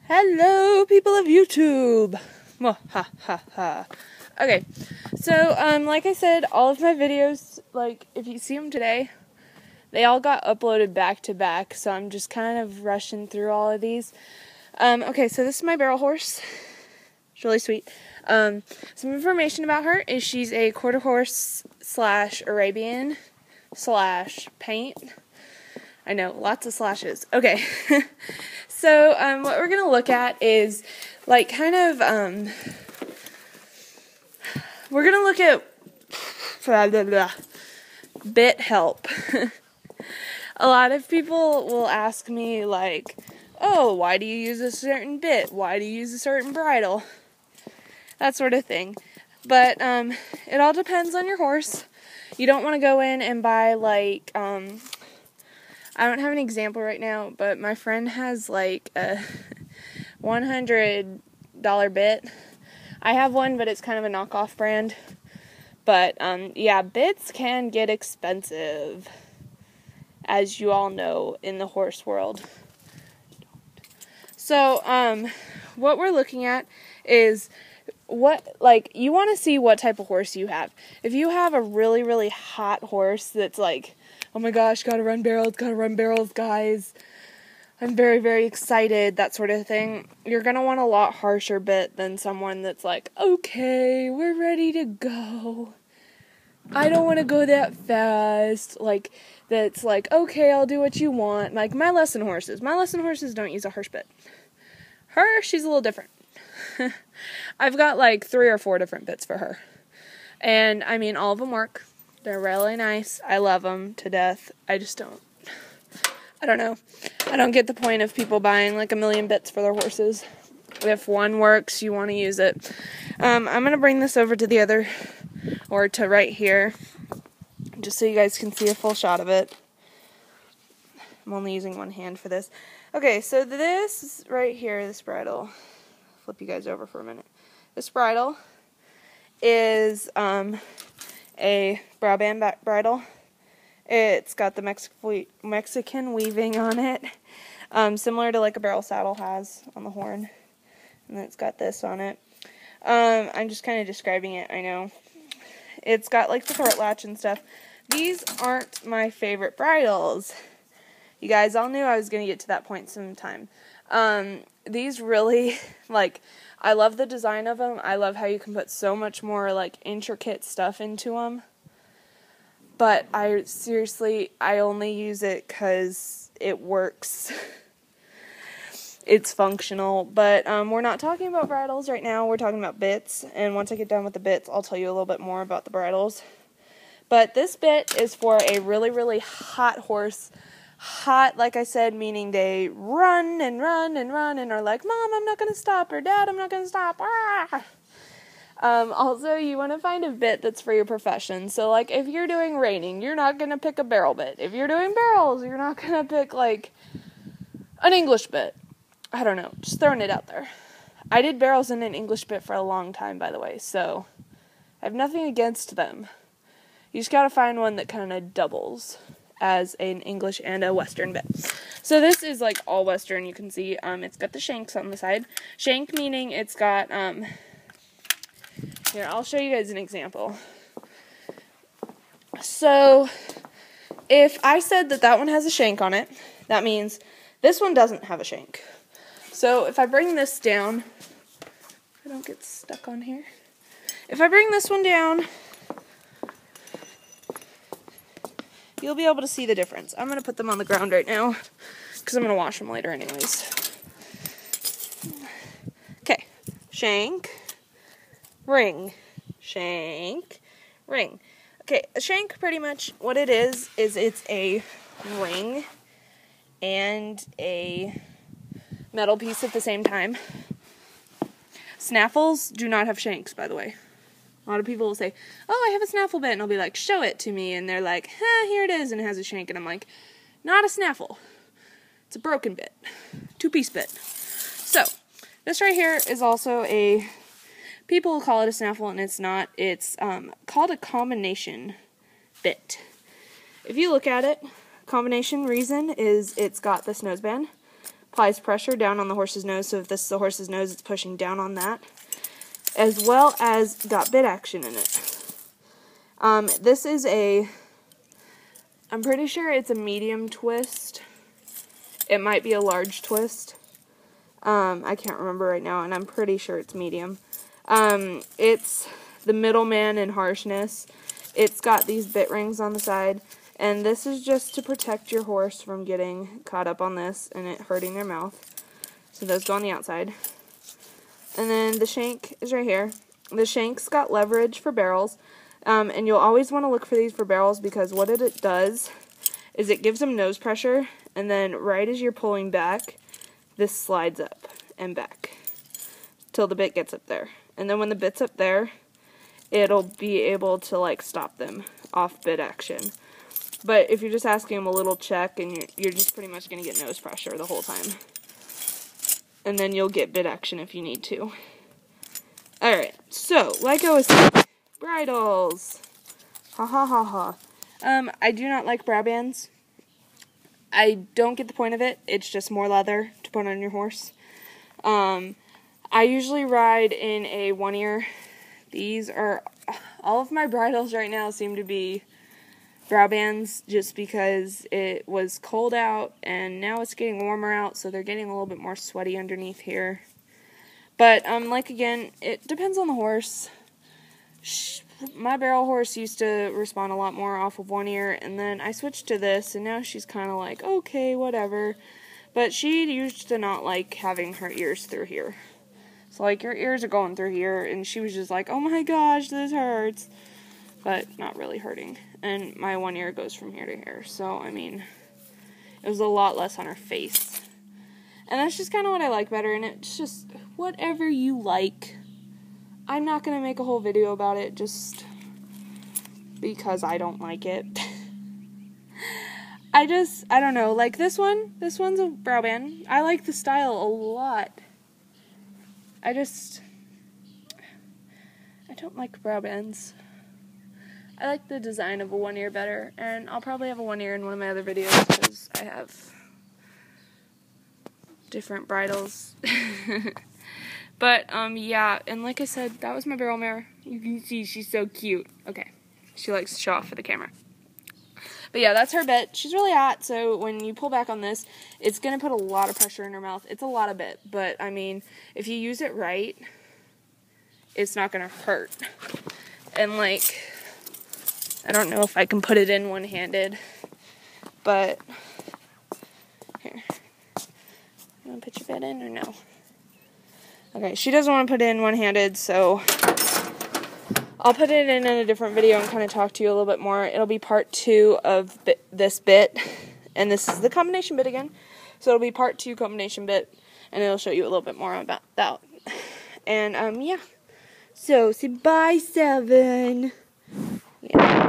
Hello, people of YouTube. Ha ha ha. Okay, so like I said, all of my videos, like if you see them today, they all got uploaded back to back. So I'm just kind of rushing through all of these. Okay, so this is my barrel horse. It's really sweet. Some information about her is she's a quarter horse / Arabian / paint. I know, lots of slashes. Okay, so what we're going to look at is, like, kind of, we're going to look at bit help. A lot of people will ask me, like, oh, why do you use a certain bit? Why do you use a certain bridle? That sort of thing. But it all depends on your horse. You don't want to go in and buy, like, I don't have an example right now, but my friend has like a $100 bit. I have one, but it's kind of a knockoff brand. But yeah, bits can get expensive, as you all know, in the horse world. So what we're looking at is you want to see what type of horse you have. If you have a really, really hot horse that's like, oh my gosh, gotta run barrels, guys, I'm very, very excited, that sort of thing, you're gonna want a lot harsher bit than someone that's like, okay, we're ready to go. I don't want to go that fast. Like, that's like, okay, I'll do what you want. Like, my lesson horses don't use a harsh bit. Her, she's a little different. I've got like 3 or 4 different bits for her. And, I mean, all of them work. They're really nice. I love them to death. I don't know. I don't get the point of people buying like 1,000,000 bits for their horses. If one works, you want to use it. I'm going to bring this over to the other, or to right here, just so you guys can see a full shot of it. I'm only using one hand for this. Okay, so this right here, this bridle, flip you guys over for a minute. This bridle is a Brabant back bridle. It's got the Mexican weaving on it, similar to like a barrel saddle has on the horn. And then it's got this on it. I'm just kind of describing it, I know. It's got like the throat latch and stuff. These aren't my favorite bridles. You guys all knew I was going to get to that point sometime. These really, like, I love the design of them. I love how you can put so much more, like, intricate stuff into them. But I only use it because it works. It's functional. But we're not talking about bridles right now. We're talking about bits. And once I get done with the bits, I'll tell you a little bit more about the bridles. But this bit is for a really, really hot horse. Hot, like I said, meaning they run and run and run and are like, Mom, I'm not going to stop, or Dad, I'm not going to stop. Ah! Also, you want to find a bit that's for your profession. So, like, if you're doing reining, you're not going to pick a barrel bit. If you're doing barrels, you're not going to pick, like, an English bit. I don't know, just throwing it out there. I did barrels in an English bit for a long time, by the way, so I have nothing against them. You just got to find one that kind of doubles as an English and a Western bit. So this is like all Western, you can see. It's got the shanks on the side. Shank meaning it's got, here, I'll show you guys an example. So, if I said that one has a shank on it, that means this one doesn't have a shank. So, if I bring this down, I don't get stuck on here. If I bring this one down, you'll be able to see the difference. I'm going to put them on the ground right now, because I'm going to wash them later anyways. Okay, shank, ring, shank, ring. Okay, a shank, pretty much, what it is it's a ring and a metal piece at the same time. Snaffles do not have shanks, by the way. A lot of people will say, oh, I have a snaffle bit, and I'll be like, show it to me, and they're like, here it is, and it has a shank, and I'm like, not a snaffle. It's a broken bit. 2-piece bit. So, this right here is also people call it a snaffle, and it's not. It's called a combination bit. If you look at it, combination reason is it's got this noseband, applies pressure down on the horse's nose. So if this is the horse's nose, it's pushing down on that. As well as got bit action in it. This is I'm pretty sure it's a medium twist. It might be a large twist. I can't remember right now, and I'm pretty sure it's medium. It's the middleman in harshness. It's got these bit rings on the side, and this is just to protect your horse from getting caught up on this and it hurting their mouth. So those go on the outside. And then the shank is right here. The shank's got leverage for barrels, and you'll always want to look for these for barrels because what it does is it gives them nose pressure, and then right as you're pulling back, this slides up and back till the bit gets up there. And then when the bit's up there, it'll be able to like stop them off bit action. But if you're just asking them a little check, and you're just pretty much going to get nose pressure the whole time. And then you'll get bit action if you need to. Alright, so like I was saying, bridles. Ha ha ha ha. I do not like brow bands. I don't get the point of it. It's just more leather to put on your horse. I usually ride in a one-ear. These are, all of my bridles right now seem to be brow bands just because it was cold out and now it's getting warmer out, so they're getting a little bit more sweaty underneath here. But, like again, it depends on the horse. My barrel horse used to respond a lot more off of one ear, and then I switched to this, and now she's kind of like, okay, whatever. But she used to not like having her ears through here. So, like, your ears are going through here, and she was just like, oh my gosh, this hurts. But not really hurting. And my one ear goes from here to here. So, I mean, it was a lot less on her face. And that's just kind of what I like better, and it's just whatever you like. I'm not going to make a whole video about it just because I don't like it. I don't know, like this one's a brow band. I like the style a lot. I don't like brow bands. I like the design of a one ear better, and I'll probably have a one ear in one of my other videos because I have different bridles. But, yeah, and like I said, that was my barrel mare. You can see she's so cute. Okay, she likes to show off for the camera. But yeah, that's her bit. She's really hot, so when you pull back on this, it's going to put a lot of pressure in her mouth. It's a lot of bit, but, I mean, if you use it right, it's not going to hurt. And, like, I don't know if I can put it in one-handed, but, here. You want to put your bit in or no? Okay, she doesn't want to put it in one-handed, so I'll put it in a different video and kind of talk to you a little bit more. It'll be part 2 of this bit, and this is the combination bit again. So it'll be part 2 combination bit, and it'll show you a little bit more about that. And, yeah. So, say bye, 7. Yeah.